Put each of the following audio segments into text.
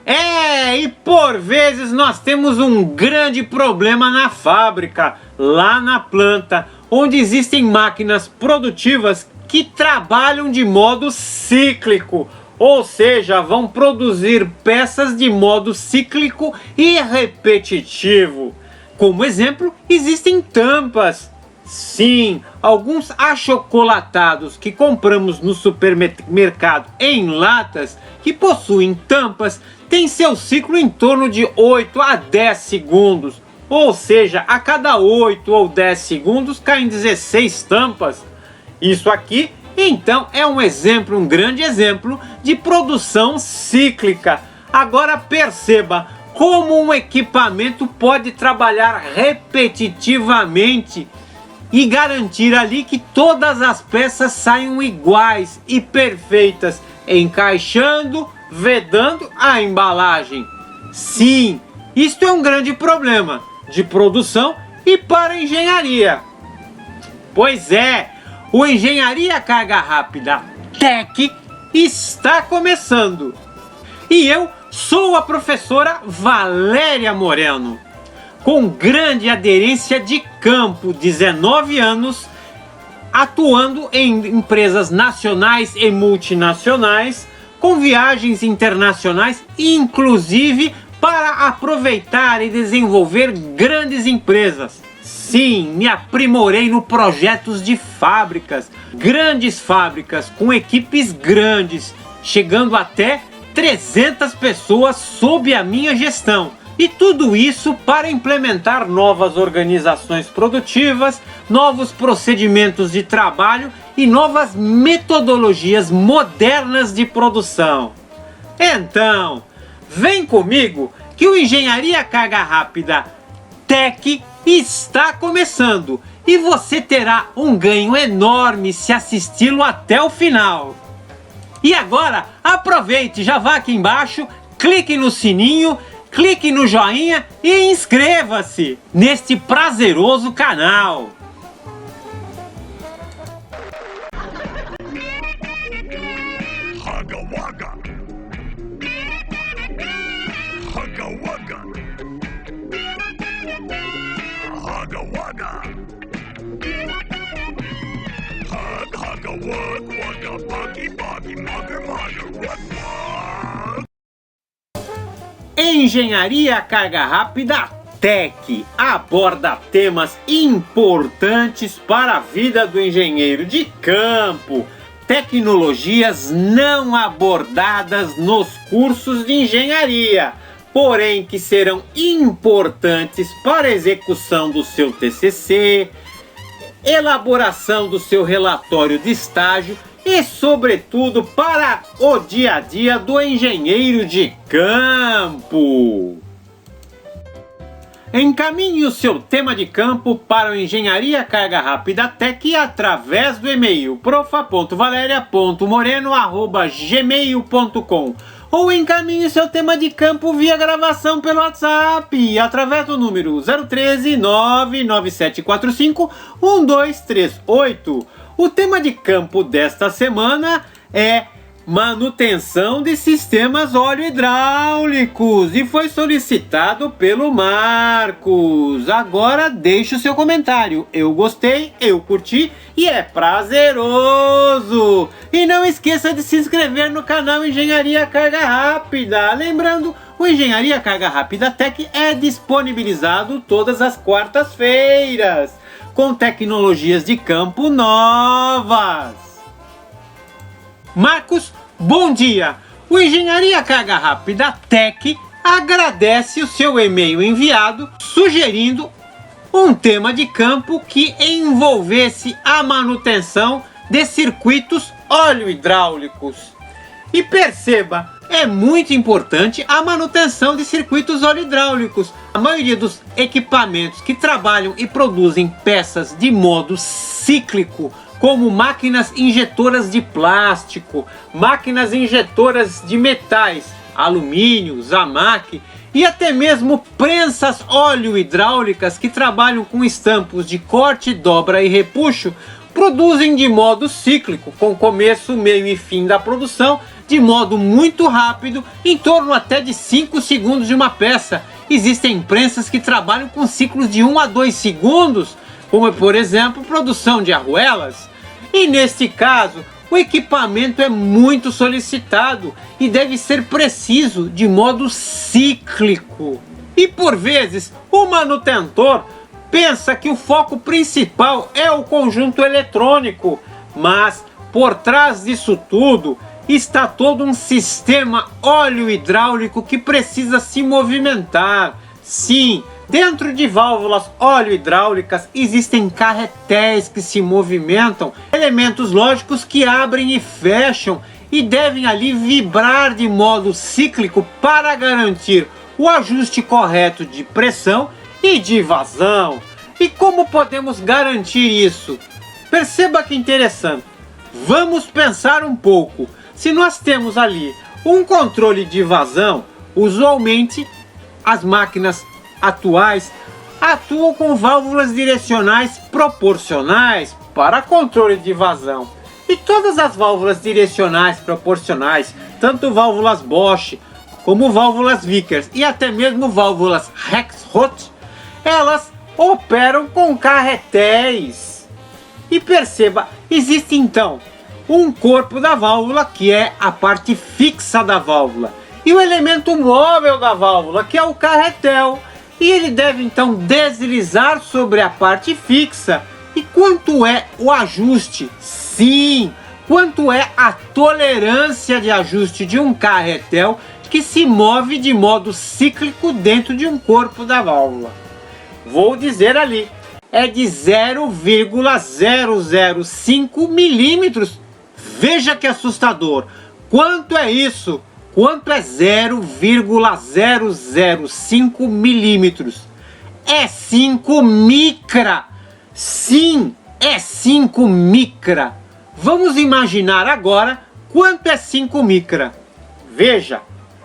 E por vezes nós temos um grande problema na fábrica, lá na planta, onde existem máquinas produtivas que trabalham de modo cíclico, ou seja, vão produzir peças de modo cíclico e repetitivo. Como exemplo, existem tampas. Sim, alguns achocolatados que compramos no supermercado em latas que possuem tampas têm seu ciclo em torno de 8 a 10 segundos. Ou seja, a cada 8 ou 10 segundos caem 16 tampas. Isso aqui, então, é um grande exemplo de produção cíclica. Agora perceba como um equipamento pode trabalhar repetitivamente e garantir ali que todas as peças saiam iguais e perfeitas, encaixando, vedando a embalagem. Sim, isto é um grande problema de produção e para a engenharia. Pois é, o Engenharia Carga Rápida Tech está começando. E eu sou a professora Valéria Moreno, com grande aderência de campo, 19 anos, atuando em empresas nacionais e multinacionais, com viagens internacionais, inclusive para aproveitar e desenvolver grandes empresas. Sim, me aprimorei no projetos de fábricas, grandes fábricas com equipes grandes, chegando até 300 pessoas sob a minha gestão. E tudo isso para implementar novas organizações produtivas, novos procedimentos de trabalho e novas metodologias modernas de produção. Então, vem comigo que o Engenharia Carga Rápida Tech está começando e você terá um ganho enorme se assisti-lo até o final. E agora, aproveite, já vá aqui embaixo, clique no sininho, clique no joinha e inscreva-se neste prazeroso canal. Hugga Wugga. Hugga Wugga. Hugga Wugga. Hug, hugga, wug, wugga, buggy, buggy, mugger, mugger, wug, wug. Engenharia Carga Rápida Tech aborda temas importantes para a vida do engenheiro de campo, tecnologias não abordadas nos cursos de engenharia, porém que serão importantes para a execução do seu TCC, elaboração do seu relatório de estágio e, sobretudo, para o dia a dia do engenheiro de campo. Encaminhe o seu tema de campo para o Engenharia Carga Rápida Tech através do e-mail profa.valeria.moreno@gmail.com ou encaminhe seu tema de campo via gravação pelo WhatsApp através do número 013 99745 1238. O tema de campo desta semana é manutenção de sistemas óleo-hidráulicos e foi solicitado pelo Marcos. Agora deixe o seu comentário. Eu gostei, eu curti e é prazeroso. E não esqueça de se inscrever no canal Engenharia Carga Rápida. Lembrando, o Engenharia Carga Rápida Tech é disponibilizado todas as quartas-feiras, com tecnologias de campo novas. Marcos, bom dia! O Engenharia Carga Rápida Tech agradece o seu e-mail enviado sugerindo um tema de campo que envolvesse a manutenção de circuitos óleo-hidráulicos. E perceba, é muito importante a manutenção de circuitos óleo-hidráulicos. A maioria dos equipamentos que trabalham e produzem peças de modo cíclico, como máquinas injetoras de plástico, máquinas injetoras de metais, alumínio, Zamac e até mesmo prensas óleo-hidráulicas que trabalham com estampos de corte, dobra e repuxo, produzem de modo cíclico, com começo, meio e fim da produção de modo muito rápido, em torno até de 5 segundos de uma peça. Existem prensas que trabalham com ciclos de 1 a 2 segundos, como por exemplo produção de arruelas. E neste caso, o equipamento é muito solicitado e deve ser preciso de modo cíclico. E por vezes, o manutentor pensa que o foco principal é o conjunto eletrônico, mas por trás disso tudo está todo um sistema óleo hidráulico que precisa se movimentar. Sim, dentro de válvulas óleo hidráulicas existem carretéis que se movimentam, elementos lógicos que abrem e fecham e devem ali vibrar de modo cíclico para garantir o ajuste correto de pressão e de vazão. E como podemos garantir isso? Perceba que interessante. Vamos pensar um pouco. Se nós temos ali um controle de vazão, usualmente as máquinas atuais atuam com válvulas direcionais proporcionais para controle de vazão. E todas as válvulas direcionais proporcionais, tanto válvulas Bosch como válvulas Vickers e até mesmo válvulas Rexroth, elas operam com carretéis. E perceba, existe então um corpo da válvula, que é a parte fixa da válvula, e o elemento móvel da válvula, que é o carretel, e ele deve então deslizar sobre a parte fixa. E quanto é o ajuste? Sim, quanto é a tolerância de ajuste de um carretel que se move de modo cíclico dentro de um corpo da válvula? Vou dizer ali, é de 0,005 milímetros. Veja que assustador. Quanto é isso? Quanto é 0,005 milímetros? É 5 micra. Sim, é 5 micra. Vamos imaginar agora quanto é 5 micra. Veja,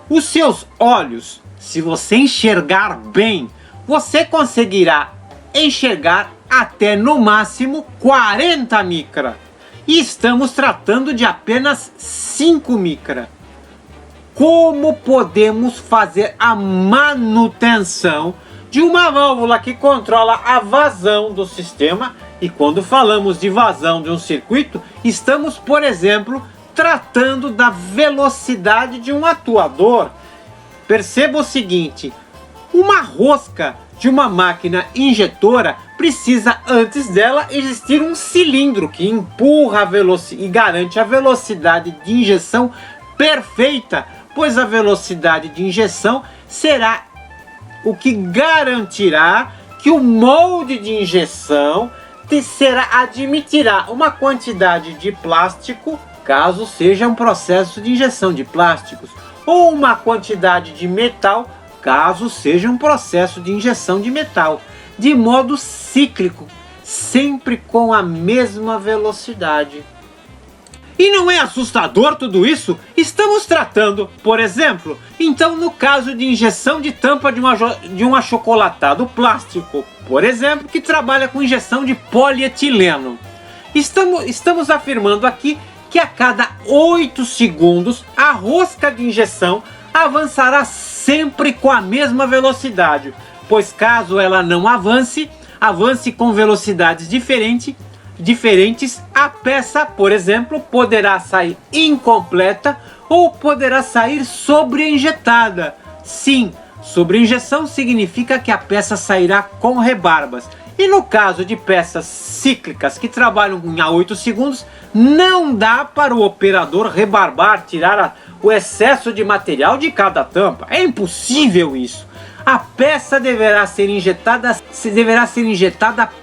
os seus olhos, se você enxergar bem, você conseguirá enxergar até no máximo 40 micra. E estamos tratando de apenas 5 micra. Como podemos fazer a manutenção de uma válvula que controla a vazão do sistema? E quando falamos de vazão de um circuito, estamos, por exemplo, tratando da velocidade de um atuador. Perceba o seguinte, uma rosca de uma máquina injetora precisa antes dela existir um cilindro que empurra a velocidade e garante a velocidade de injeção perfeita, pois a velocidade de injeção será o que garantirá que o molde de injeção admitirá uma quantidade de plástico, caso seja um processo de injeção de plásticos, ou uma quantidade de metal, caso seja um processo de injeção de metal, de modo cíclico, sempre com a mesma velocidade. E não é assustador tudo isso? Estamos tratando, por exemplo, então no caso de injeção de tampa de um achocolatado plástico, por exemplo, que trabalha com injeção de polietileno. Estamos afirmando aqui que a cada 8 segundos a rosca de injeção avançará sempre com a mesma velocidade, pois caso ela não avance com velocidades diferentes, a peça, por exemplo, poderá sair incompleta ou poderá sair sobreinjetada. Sim, sobreinjeção significa que a peça sairá com rebarbas. E no caso de peças cíclicas que trabalham a 8 segundos, não dá para o operador rebarbar, tirar o excesso de material de cada tampa. É impossível isso. A peça deverá ser injetada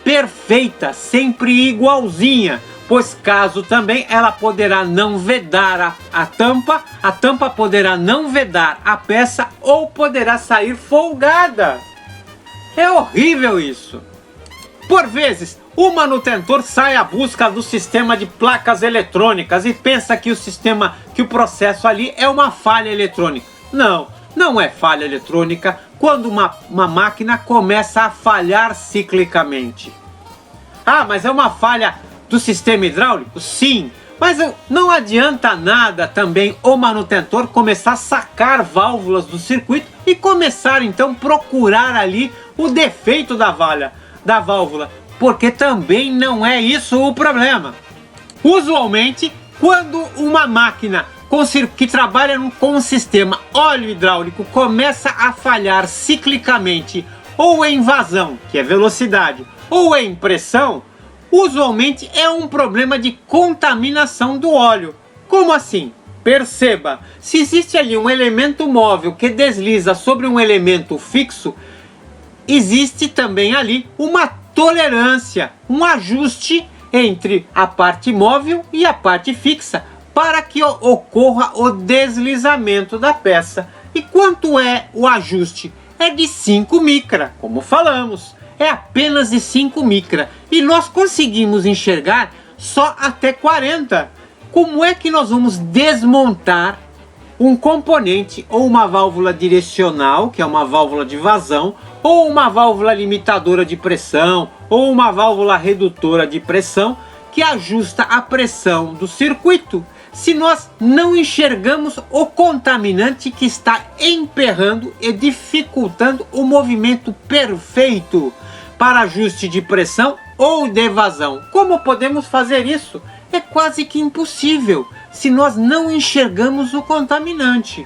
perfeita, sempre igualzinha, pois caso também ela poderá não vedar a tampa poderá não vedar a peça ou poderá sair folgada. É horrível isso. Por vezes, o manutentor sai à busca do sistema de placas eletrônicas e pensa que o processo ali é uma falha eletrônica. Não é falha eletrônica quando uma máquina começa a falhar ciclicamente. Ah, mas é uma falha do sistema hidráulico? Sim, Mas não adianta nada também o manutentor começar a sacar válvulas do circuito e começar então procurar ali o defeito da válvula, porque também não é isso o problema. Usualmente, quando uma máquina que trabalha com um sistema óleo hidráulico começa a falhar ciclicamente, ou em vazão, que é velocidade, ou em pressão, usualmente é um problema de contaminação do óleo. Como assim? Perceba, se existe ali um elemento móvel que desliza sobre um elemento fixo, existe também ali uma tolerância, um ajuste entre a parte móvel e a parte fixa, para que ocorra o deslizamento da peça. E quanto é o ajuste? É de 5 micra, como falamos. É apenas de 5 micra. E nós conseguimos enxergar só até 40. Como é que nós vamos desmontar um componente ou uma válvula direcional, que é uma válvula de vazão, ou uma válvula limitadora de pressão, ou uma válvula redutora de pressão, que ajusta a pressão do circuito, se nós não enxergamos o contaminante que está emperrando e dificultando o movimento perfeito para ajuste de pressão ou de vazão? Como podemos fazer isso? É quase que impossível se nós não enxergamos o contaminante.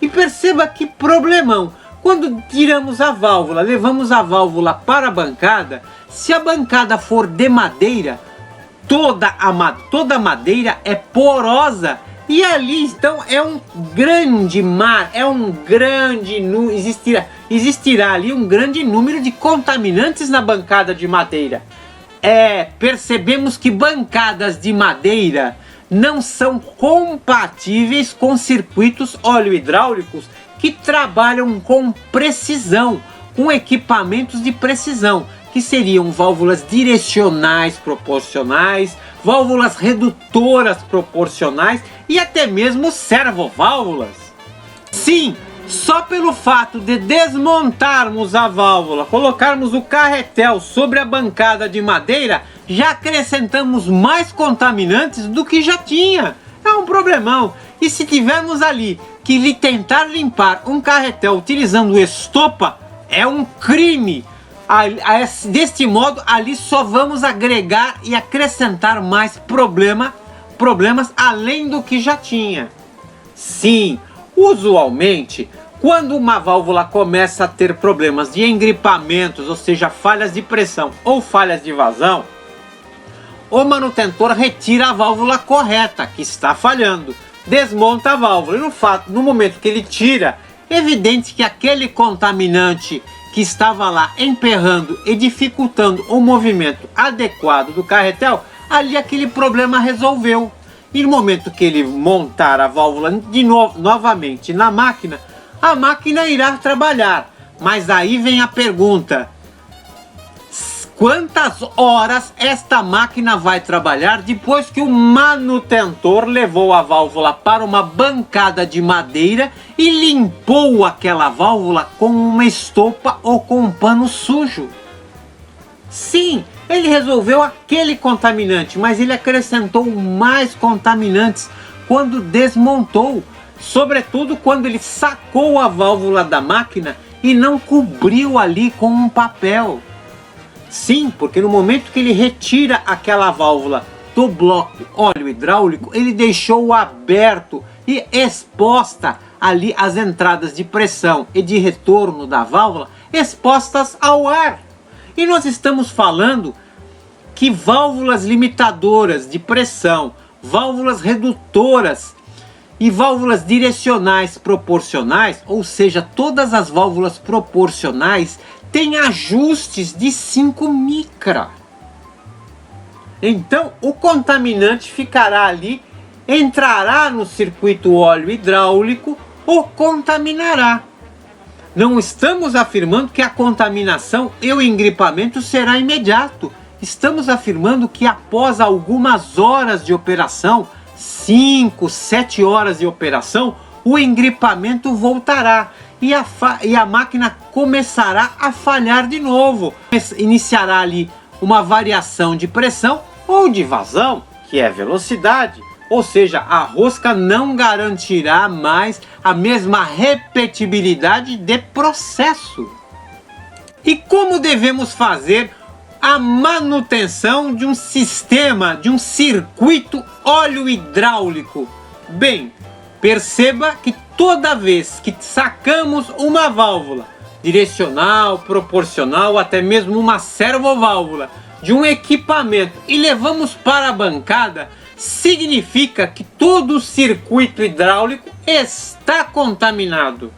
E perceba que problemão! Quando tiramos a válvula, levamos a válvula para a bancada, se a bancada for de madeira, toda a madeira é porosa, e ali então é um grande mar, existirá ali um grande número de contaminantes na bancada de madeira. Percebemos que bancadas de madeira não são compatíveis com circuitos óleo-hidráulicos que trabalham com precisão, com equipamentos de precisão, que seriam válvulas direcionais proporcionais, válvulas redutoras proporcionais e até mesmo servoválvulas. Sim, só pelo fato de desmontarmos a válvula, colocarmos o carretel sobre a bancada de madeira, já acrescentamos mais contaminantes do que já tinha. É um problemão. E se tivermos ali que tentar limpar um carretel utilizando estopa, é um crime. Deste modo, ali só vamos agregar e acrescentar mais problemas além do que já tinha. Sim, usualmente, quando uma válvula começa a ter problemas de engripamentos, ou seja, falhas de pressão ou falhas de vazão, o manutentor retira a válvula correta que está falhando, desmonta a válvula e no momento que ele tira, é evidente que aquele contaminante que estava lá emperrando e dificultando o movimento adequado do carretel, ali aquele problema resolveu. E no momento que ele montar a válvula novamente na máquina, a máquina irá trabalhar. Mas aí vem a pergunta: quantas horas esta máquina vai trabalhar depois que o manutentor levou a válvula para uma bancada de madeira e limpou aquela válvula com uma estopa ou com um pano sujo? Sim, ele resolveu aquele contaminante, mas ele acrescentou mais contaminantes quando desmontou, sobretudo quando ele sacou a válvula da máquina e não cobriu ali com um papel. Sim, porque no momento que ele retira aquela válvula do bloco óleo hidráulico, ele deixou aberto e exposta ali as entradas de pressão e de retorno da válvula expostas ao ar. E nós estamos falando que válvulas limitadoras de pressão, válvulas redutoras e válvulas direcionais proporcionais, ou seja, todas as válvulas proporcionais, tem ajustes de 5 micra. Então o contaminante ficará ali, entrará no circuito óleo hidráulico, o contaminará. Não estamos afirmando que a contaminação e o engripamento será imediato. Estamos afirmando que após algumas horas de operação, 5, 7 horas de operação, o engripamento voltará. E a máquina começará a falhar de novo. Iniciará ali uma variação de pressão ou de vazão. que é velocidade, ou seja, a rosca não garantirá mais a mesma repetibilidade de processo. E como devemos fazer a manutenção de um sistema, de um circuito óleo hidráulico? Bem, perceba que toda vez que sacamos uma válvula direcional, proporcional, até mesmo uma servoválvula de um equipamento e levamos para a bancada, significa que todo o circuito hidráulico está contaminado.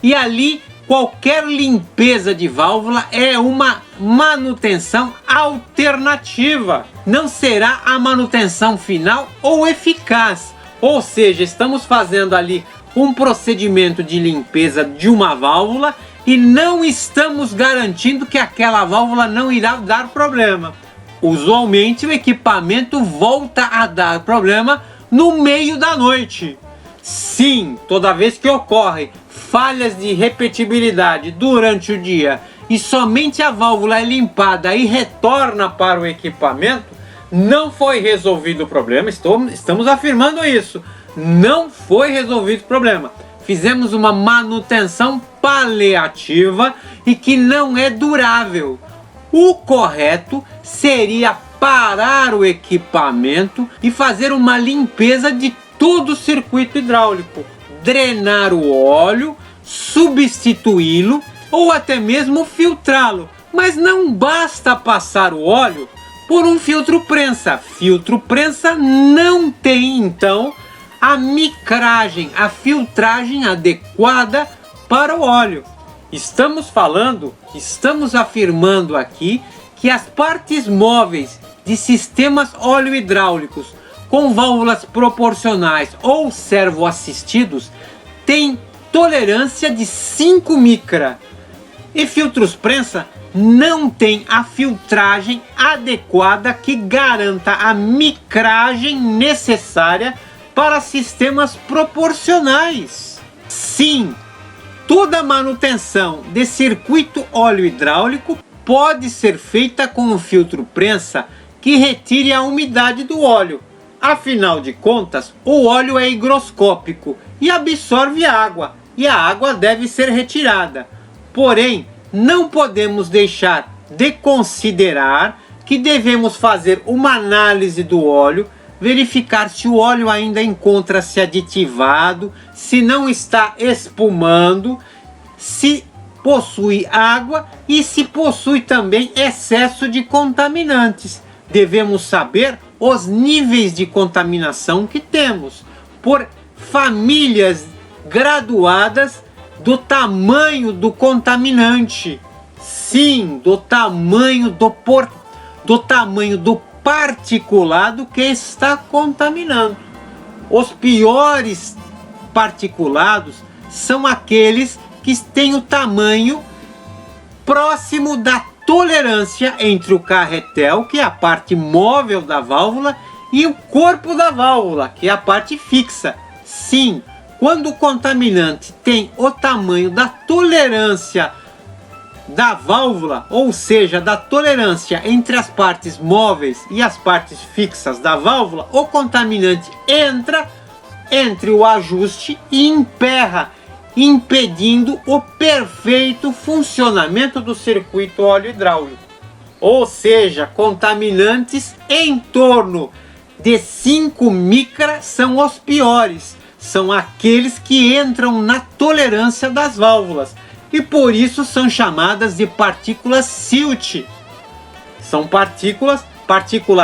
E ali qualquer limpeza de válvula é uma manutenção alternativa. Não será a manutenção final ou eficaz. Ou seja, estamos fazendo ali um procedimento de limpeza de uma válvula e não estamos garantindo que aquela válvula não irá dar problema. Usualmente o equipamento volta a dar problema no meio da noite. Sim, toda vez que ocorrem falhas de repetibilidade durante o dia e somente a válvula é limpada e retorna para o equipamento, não foi resolvido o problema. Estamos afirmando isso. Não foi resolvido o problema. Fizemos uma manutenção paliativa e que não é durável. O correto seria parar o equipamento e fazer uma limpeza de todo o circuito hidráulico, drenar o óleo, substituí-lo ou até mesmo filtrá-lo. Mas não basta passar o óleo por um filtro prensa. Filtro prensa não tem então a micragem, a filtragem adequada para o óleo. Estamos afirmando aqui que as partes móveis de sistemas óleo hidráulicos com válvulas proporcionais ou servoassistidos têm tolerância de 5 micra e filtros prensa não tem a filtragem adequada que garanta a micragem necessária para sistemas proporcionais. Sim, toda manutenção de circuito óleo hidráulico pode ser feita com um filtro prensa que retire a umidade do óleo. Afinal de contas, o óleo é higroscópico e absorve água, e a água deve ser retirada. Porém, não podemos deixar de considerar que devemos fazer uma análise do óleo, verificar se o óleo ainda encontra-se aditivado, se não está espumando, se possui água e se possui também excesso de contaminantes. Devemos saber os níveis de contaminação que temos, por famílias graduadas do tamanho do contaminante. Sim, do tamanho do particulado que está contaminando. Os piores particulados são aqueles que têm o tamanho próximo da tolerância entre o carretel, que é a parte móvel da válvula, e o corpo da válvula, que é a parte fixa. Sim, quando o contaminante tem o tamanho da tolerância da válvula, ou seja, da tolerância entre as partes móveis e as partes fixas da válvula, o contaminante entra entre o ajuste e emperra, impedindo o perfeito funcionamento do circuito óleo hidráulico. Ou seja, contaminantes em torno de 5 micra são os piores, são aqueles que entram na tolerância das válvulas e por isso são chamadas de partículas silt. São partículas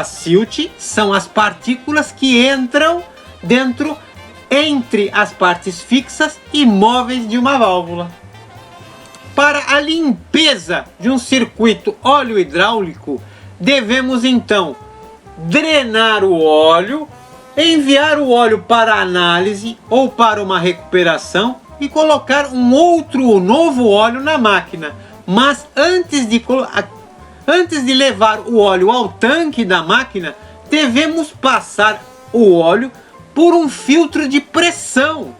silt são as partículas que entram entre as partes fixas e móveis de uma válvula. Para a limpeza de um circuito óleo hidráulico, devemos então drenar o óleo, enviar o óleo para análise ou para uma recuperação e colocar um novo óleo na máquina. Mas antes de levar o óleo ao tanque da máquina, devemos passar o óleo por um filtro de pressão.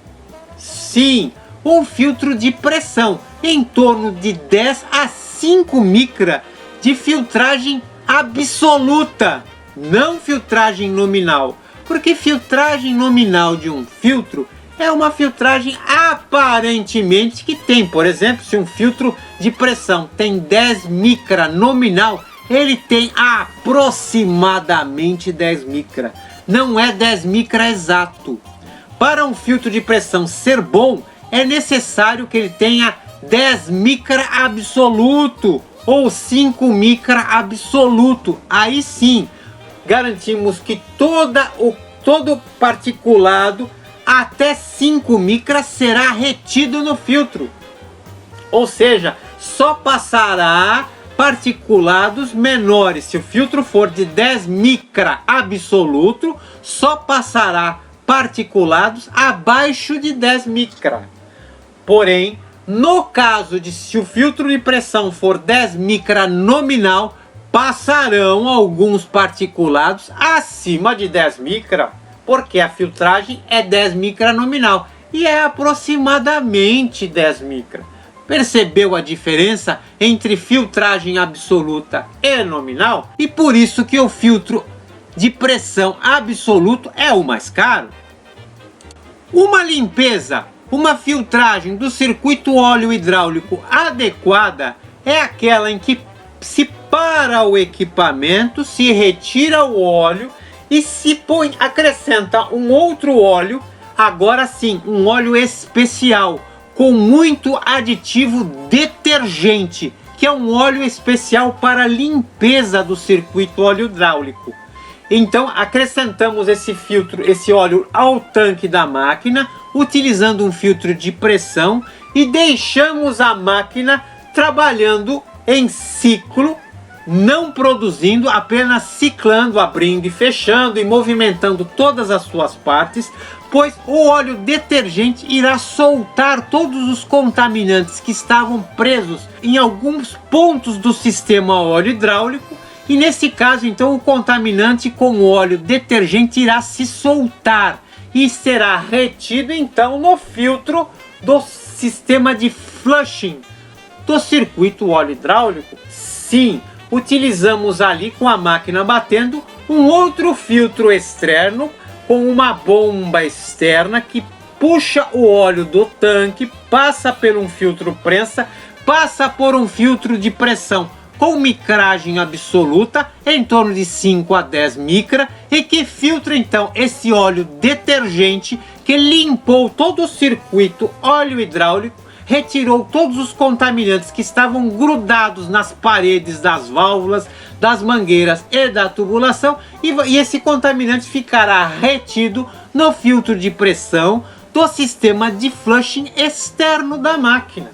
Sim, um filtro de pressão em torno de 10 a 5 micra de filtragem absoluta. não filtragem nominal, porque filtragem nominal de um filtro é uma filtragem aparentemente que tem, por exemplo, se um filtro de pressão tem 10 micra nominal, ele tem aproximadamente 10 micra, não é 10 micra exato. Para um filtro de pressão ser bom, é necessário que ele tenha 10 micra absoluto ou 5 micra absoluto. Aí sim, garantimos que todo particulado até 5 micra será retido no filtro. Ou seja, só passará particulados menores. Se o filtro for de 10 micra absoluto, só passará particulados abaixo de 10 micra. Porém, no caso de se o filtro de pressão for 10 micra nominal, passarão alguns particulados acima de 10 micra, porque a filtragem é 10 micra nominal e é aproximadamente 10 micra. Percebeu a diferença entre filtragem absoluta e nominal? E por isso que o filtro de pressão absoluto é o mais caro. Uma limpeza, uma filtragem do circuito óleo hidráulico adequada é aquela em que se para o equipamento, se retira o óleo e se acrescenta um outro óleo, agora sim, um óleo especial, com muito aditivo detergente, que é um óleo especial para limpeza do circuito óleo hidráulico. Então acrescentamos esse óleo ao tanque da máquina, utilizando um filtro de pressão e deixamos a máquina trabalhando em ciclo, não produzindo, apenas ciclando, abrindo e fechando e movimentando todas as suas partes, pois o óleo detergente irá soltar todos os contaminantes que estavam presos em alguns pontos do sistema óleo hidráulico, e nesse caso então o contaminante com o óleo detergente irá se soltar e será retido então no filtro do sistema de flushing do circuito óleo hidráulico. Sim, utilizamos ali com a máquina batendo um outro filtro externo com uma bomba externa que puxa o óleo do tanque, passa por um filtro prensa, passa por um filtro de pressão com micragem absoluta em torno de 5 a 10 micra e que filtra então esse óleo detergente que limpou todo o circuito óleo hidráulico, retirou todos os contaminantes que estavam grudados nas paredes das válvulas, das mangueiras e da tubulação, e esse contaminante ficará retido no filtro de pressão do sistema de flushing externo da máquina.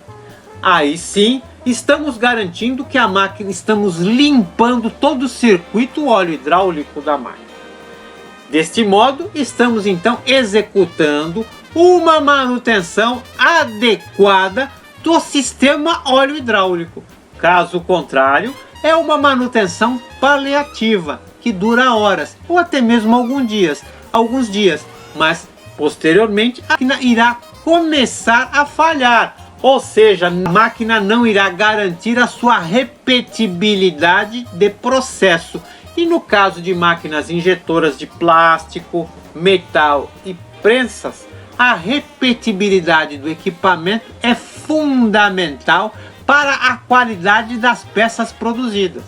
Aí sim, estamos garantindo que a máquina, estamos limpando todo o circuito óleo hidráulico da máquina. Deste modo, estamos então executando uma manutenção adequada do sistema óleo hidráulico. Caso contrário, é uma manutenção paliativa, que dura horas ou até mesmo alguns dias, mas posteriormente a máquina irá começar a falhar, ou seja, a máquina não irá garantir a sua repetibilidade de processo. E no caso de máquinas injetoras de plástico, metal e prensas, a repetibilidade do equipamento é fundamental para a qualidade das peças produzidas.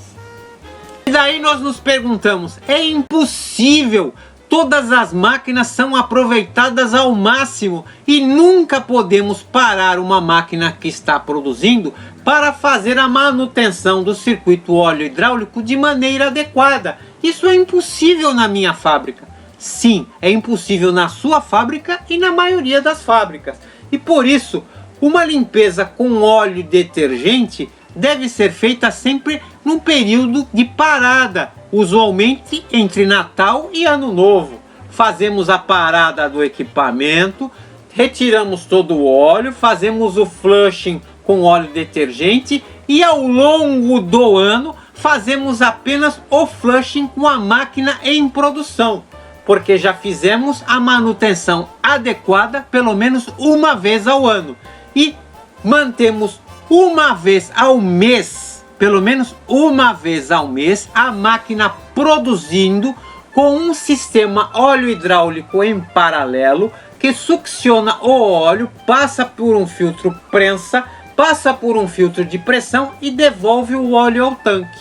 E daí nós nos perguntamos, é impossível, todas as máquinas são aproveitadas ao máximo e nunca podemos parar uma máquina que está produzindo para fazer a manutenção do circuito óleo hidráulico de maneira adequada. Isso é impossível na minha fábrica. Sim, é impossível na sua fábrica e na maioria das fábricas. E por isso, uma limpeza com óleo detergente deve ser feita sempre num período de parada, usualmente entre Natal e Ano Novo. Fazemos a parada do equipamento, retiramos todo o óleo, fazemos o flushing com óleo detergente e ao longo do ano fazemos apenas o flushing com a máquina em produção, porque já fizemos a manutenção adequada pelo menos uma vez ao ano e mantemos uma vez ao mês pelo menos uma vez ao mês, a máquina produzindo com um sistema óleo hidráulico em paralelo que succiona o óleo, passa por um filtro prensa, passa por um filtro de pressão e devolve o óleo ao tanque.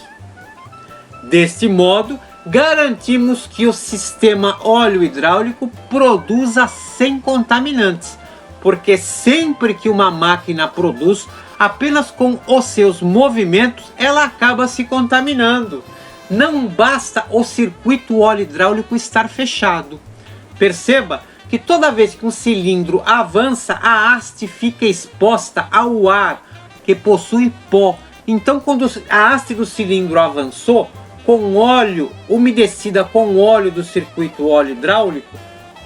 Deste modo, garantimos que o sistema óleo hidráulico produza sem contaminantes, porque sempre que uma máquina produz apenas com os seus movimentos, ela acaba se contaminando. Não basta o circuito óleo hidráulico estar fechado. Perceba que toda vez que um cilindro avança, a haste fica exposta ao ar que possui pó. Então, quando a haste do cilindro avançou, com óleo, umedecida com óleo do circuito óleo hidráulico,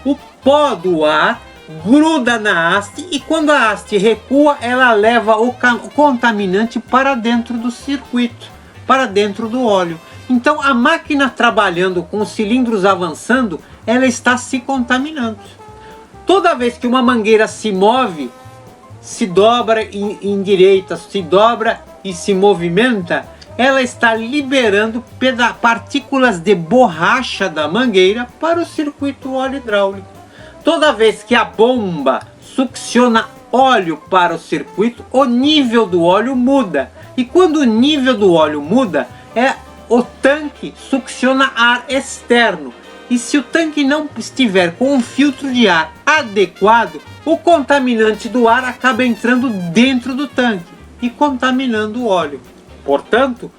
o pó do ar gruda na haste e quando a haste recua, ela leva o contaminante para dentro do circuito, para dentro do óleo. Então a máquina trabalhando com os cilindros avançando, ela está se contaminando. Toda vez que uma mangueira se move, se dobra em direita, se dobra e se movimenta, ela está liberando partículas de borracha da mangueira para o circuito óleo hidráulico. Toda vez que a bomba succiona óleo para o circuito, o nível do óleo muda. E quando o nível do óleo muda, o tanque succiona ar externo. E se o tanque não estiver com um filtro de ar adequado, o contaminante do ar acaba entrando dentro do tanque e contaminando o óleo. Portanto,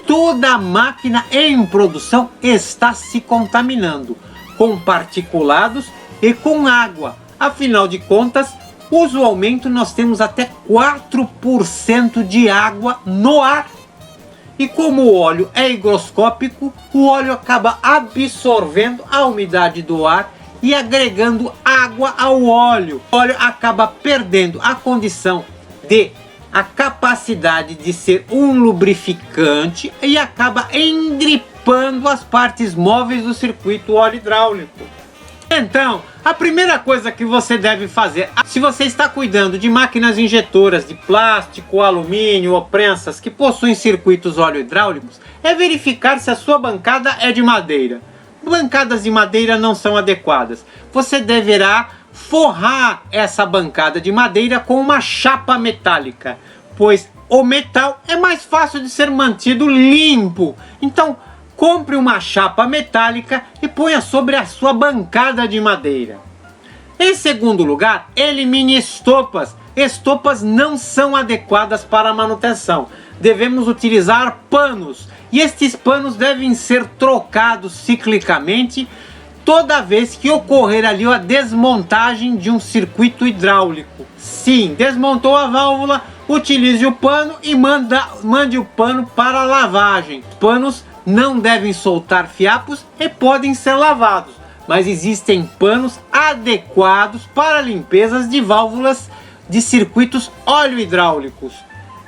toda a máquina em produção está se contaminando com particulados e com água. Afinal de contas, usualmente nós temos até 4% de água no ar. E como o óleo é higroscópico, o óleo acaba absorvendo a umidade do ar e agregando água ao óleo. O óleo acaba perdendo a condição a capacidade de ser um lubrificante e acaba engripando as partes móveis do circuito óleo hidráulico. Então, a primeira coisa que você deve fazer, se você está cuidando de máquinas injetoras de plástico, alumínio ou prensas que possuem circuitos óleo hidráulicos, é verificar se a sua bancada é de madeira. Bancadas de madeira não são adequadas. Você deverá forrar essa bancada de madeira com uma chapa metálica, pois o metal é mais fácil de ser mantido limpo. Então, compre uma chapa metálica e ponha sobre a sua bancada de madeira. Em segundo lugar, elimine estopas. Estopas não são adequadas para a manutenção. Devemos utilizar panos. E estes panos devem ser trocados ciclicamente toda vez que ocorrer ali a desmontagem de um circuito hidráulico. Sim, desmontou a válvula, utilize o pano e mande o pano para a lavagem. Os panos não devem soltar fiapos e podem ser lavados, mas existem panos adequados para limpezas de válvulas de circuitos óleo hidráulicos.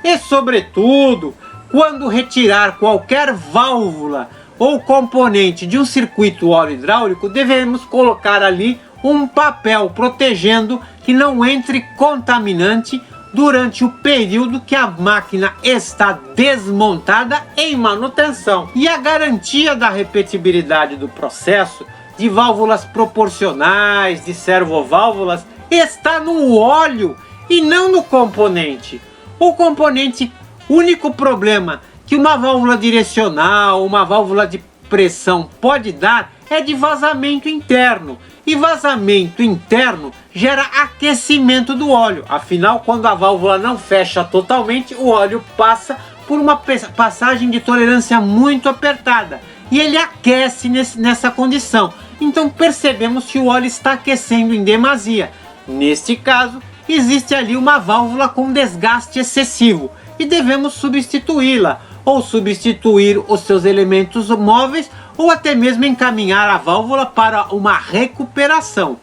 E sobretudo, quando retirar qualquer válvula ou componente de um circuito óleo hidráulico, devemos colocar ali um papel protegendo que não entre contaminante durante o período que a máquina está desmontada em manutenção. E a garantia da repetibilidade do processo de válvulas proporcionais, de servoválvulas, está no óleo e não no componente. O componente, único problema que uma válvula direcional, uma válvula de pressão pode dar é de vazamento interno. E vazamento interno gera aquecimento do óleo. Afinal, quando a válvula não fecha totalmente, o óleo passa por uma passagem de tolerância muito apertada. E ele aquece nessa condição. Então percebemos que o óleo está aquecendo em demasia. Neste caso, existe ali uma válvula com desgaste excessivo. E devemos substituí-la. Ou substituir os seus elementos móveis, ou até mesmo encaminhar a válvula para uma recuperação.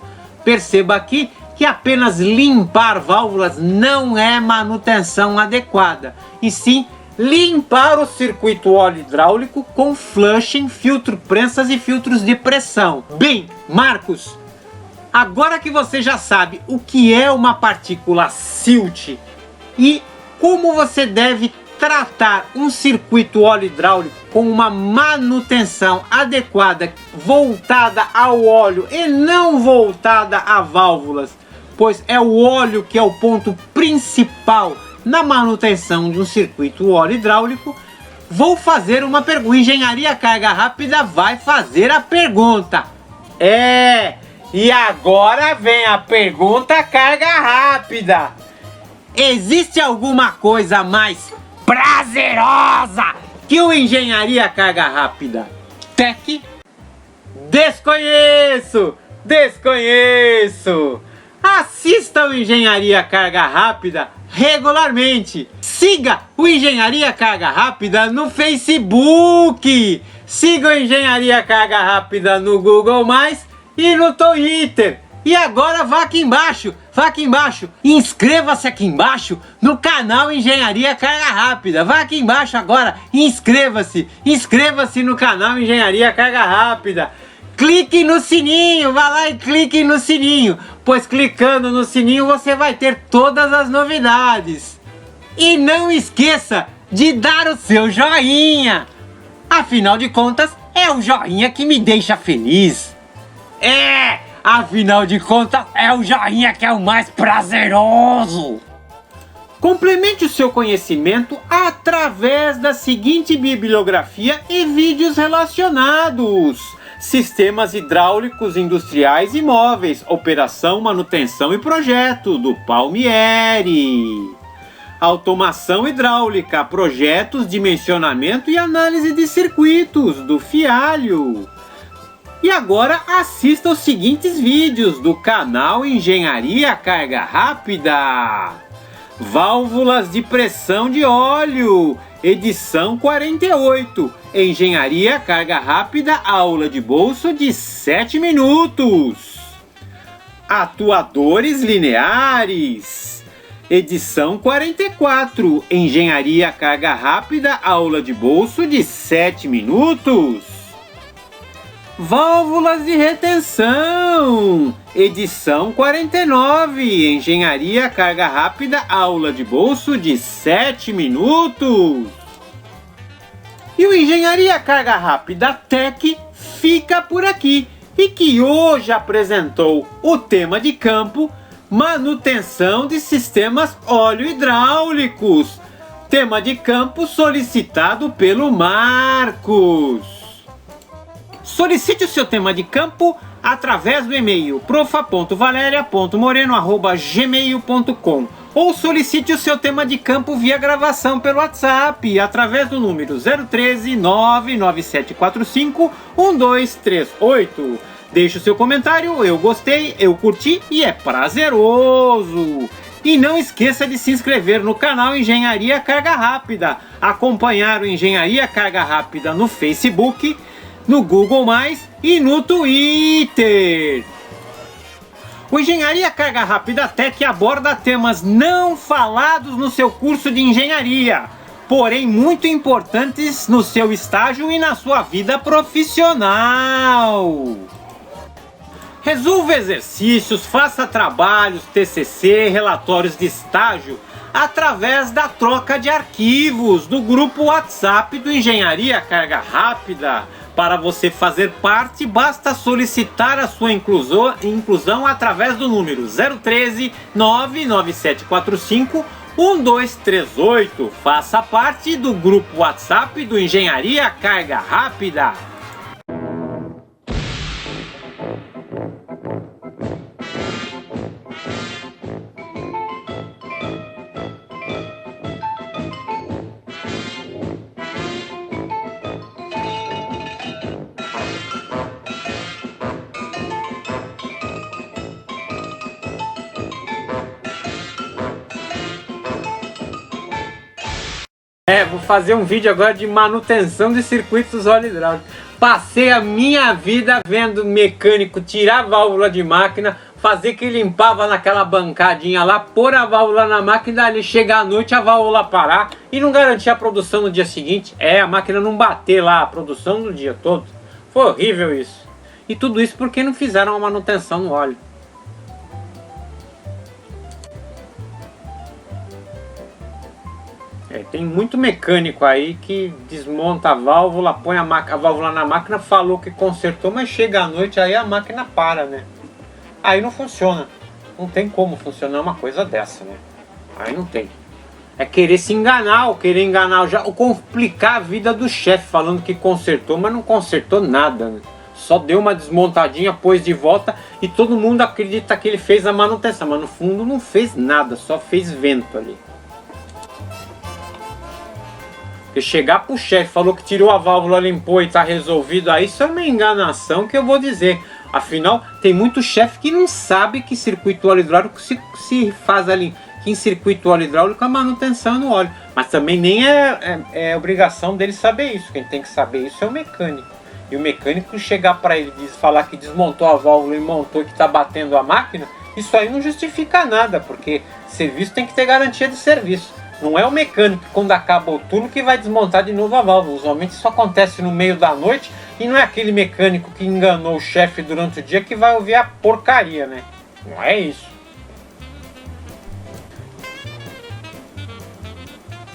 Perceba aqui que apenas limpar válvulas não é manutenção adequada, e sim limpar o circuito óleo hidráulico com flushing, filtro prensas e filtros de pressão. Bem, Marcos, agora que você já sabe o que é uma partícula silt e como você deve tratar um circuito óleo hidráulico com uma manutenção adequada, voltada ao óleo e não voltada a válvulas, pois é o óleo que é o ponto principal na manutenção de um circuito óleo hidráulico, vou fazer uma pergunta. Engenharia Carga Rápida vai fazer a pergunta. E agora vem a pergunta Carga Rápida. Existe alguma coisa mais prazerosa que o Engenharia Carga Rápida Tech? Desconheço! Assista o Engenharia Carga Rápida regularmente. Siga o Engenharia Carga Rápida no Facebook. Siga o Engenharia Carga Rápida no Google+, e no Twitter. E agora vá aqui embaixo, inscreva-se aqui embaixo no canal Engenharia Carga Rápida. Vá aqui embaixo agora, inscreva-se no canal Engenharia Carga Rápida. Clique no sininho, vá lá e clique no sininho, pois clicando no sininho você vai ter todas as novidades. E não esqueça de dar o seu joinha, afinal de contas é o joinha que me deixa feliz. Afinal de contas é o joinha que é o mais prazeroso. Complemente o seu conhecimento através da seguinte bibliografia e vídeos relacionados: Sistemas hidráulicos industriais e móveis, operação, manutenção e projeto, do Palmieri. Automação hidráulica, projetos, dimensionamento e análise de circuitos, do Fialho. E agora assista os seguintes vídeos do canal Engenharia Carga Rápida. Válvulas de pressão de óleo, edição 48. Engenharia Carga Rápida, aula de bolso de 7 minutos. Atuadores lineares, edição 44. Engenharia Carga Rápida, aula de bolso de 7 minutos. Válvulas de retenção, edição 49. Engenharia Carga Rápida, aula de bolso de 7 minutos. E o Engenharia Carga Rápida Tech fica por aqui, e que hoje apresentou o tema de campo: manutenção de sistemas óleo hidráulicos. Tema de campo solicitado pelo Marcos. Solicite o seu tema de campo através do e-mail profa.valeria.moreno@gmail.com ou solicite o seu tema de campo via gravação pelo WhatsApp através do número 013 99745 1238. Deixe o seu comentário, eu gostei, eu curti e é prazeroso. E não esqueça de se inscrever no canal Engenharia Carga Rápida, acompanhar o Engenharia Carga Rápida no Facebook, no Google+, e no Twitter. O Engenharia Carga Rápida Tech aborda temas não falados no seu curso de engenharia, porém muito importantes no seu estágio e na sua vida profissional. Resolva exercícios, faça trabalhos, TCC, relatórios de estágio através da troca de arquivos do grupo WhatsApp do Engenharia Carga Rápida. Para você fazer parte, basta solicitar a sua inclusão através do número 013 99745 1238. Faça parte do grupo WhatsApp do Engenharia Carga Rápida. Vou fazer um vídeo agora de manutenção de circuitos óleo hidráulico. Passei a minha vida vendo mecânico tirar a válvula de máquina, fazer que limpava naquela bancadinha lá, pôr a válvula na máquina, ali chegar à noite a válvula parar e não garantir a produção no dia seguinte. A máquina não bater lá a produção no dia todo. Foi horrível isso. E tudo isso porque não fizeram a manutenção no óleo. Tem muito mecânico aí que desmonta a válvula, põe a válvula na máquina, falou que consertou, mas chega à noite aí a máquina para, né? Aí não funciona. Não tem como funcionar uma coisa dessa, né? Aí não tem. É querer se enganar, ou querer enganar, ou complicar a vida do chefe, falando que consertou, mas não consertou nada, né? Só deu uma desmontadinha, pôs de volta e todo mundo acredita que ele fez a manutenção, mas no fundo não fez nada, só fez vento ali. Porque chegar pro chefe, falou que tirou a válvula, limpou e tá resolvido, aí isso é uma enganação que eu vou dizer. Afinal, tem muito chefe que não sabe que circuito óleo hidráulico se faz ali, que em circuito óleo hidráulico a manutenção no óleo. Mas também nem é obrigação dele saber isso, quem tem que saber isso é o mecânico. E o mecânico chegar para ele e falar que desmontou a válvula e montou e que está batendo a máquina, isso aí não justifica nada, porque serviço tem que ter garantia de serviço. Não é o mecânico, quando acaba o turno, que vai desmontar de novo a válvula. Usualmente isso acontece no meio da noite e não é aquele mecânico que enganou o chefe durante o dia que vai ouvir a porcaria, né? Não é isso.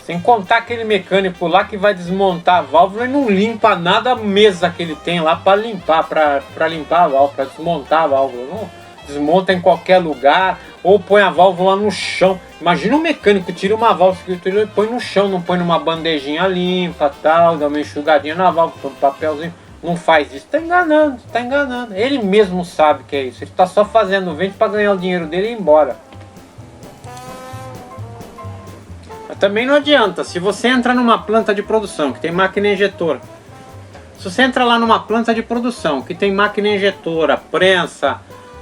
Sem contar aquele mecânico lá que vai desmontar a válvula e não limpa nada a mesa que ele tem lá para limpar, para limpar a válvula, para desmontar a válvula. Não desmonta em qualquer lugar ou põe a válvula no chão. Imagina um mecânico, tira uma válvula e põe no chão, não põe numa bandejinha limpa, tal, dá uma enxugadinha na válvula, põe um papelzinho. Não faz isso, tá enganando, tá enganando. Ele mesmo sabe que é isso, ele tá só fazendo vento para ganhar o dinheiro dele e ir embora. Mas também não adianta, se você entra numa planta de produção que tem máquina injetora, se você entra lá numa planta de produção que tem máquina injetora, prensa,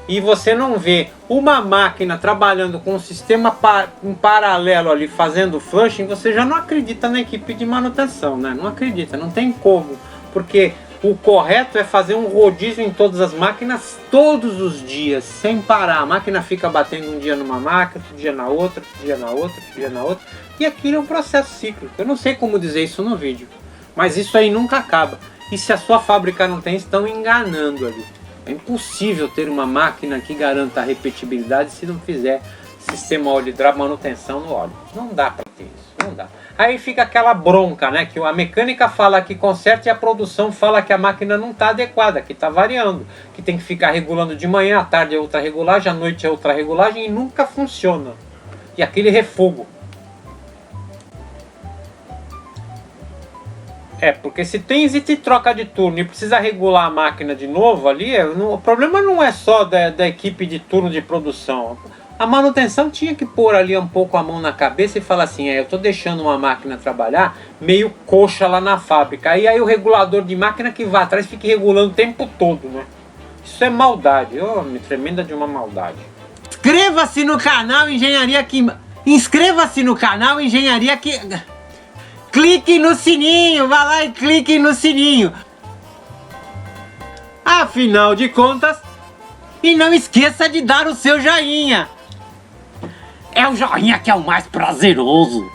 e você não vê uma máquina trabalhando com um sistema em paralelo ali fazendo flushing, você já não acredita na equipe de manutenção, né? Não acredita, não tem como, porque o correto é fazer um rodízio em todas as máquinas todos os dias, sem parar. A máquina fica batendo um dia numa máquina, outro dia na outra, outro dia na outra, outro dia na outra, e aquilo é um processo cíclico. Eu não sei como dizer isso no vídeo, mas isso aí nunca acaba. E se a sua fábrica não tem, estão enganando ali. É impossível ter uma máquina que garanta a repetibilidade se não fizer sistema óleo hidráulico, manutenção no óleo. Não dá para ter isso, não dá. Aí fica aquela bronca, né? Que a mecânica fala que conserta e a produção fala que a máquina não está adequada, que está variando, que tem que ficar regulando de manhã, à tarde é outra regulagem, à noite é outra regulagem e nunca funciona. E aquele refogo. Porque se tem existe troca de turno e precisa regular a máquina de novo ali, o problema não é só da equipe de turno de produção. A manutenção tinha que pôr ali um pouco a mão na cabeça e falar assim, eu estou deixando uma máquina trabalhar meio coxa lá na fábrica. Aí o regulador de máquina que vai atrás fica regulando o tempo todo, né? Isso é maldade, tremenda de uma maldade. Inscreva-se no canal Engenharia Química. Inscreva-se no canal Engenharia Química. Clique no sininho, vá lá e clique no sininho. Afinal de contas, e não esqueça de dar o seu joinha. É o joinha que é o mais prazeroso.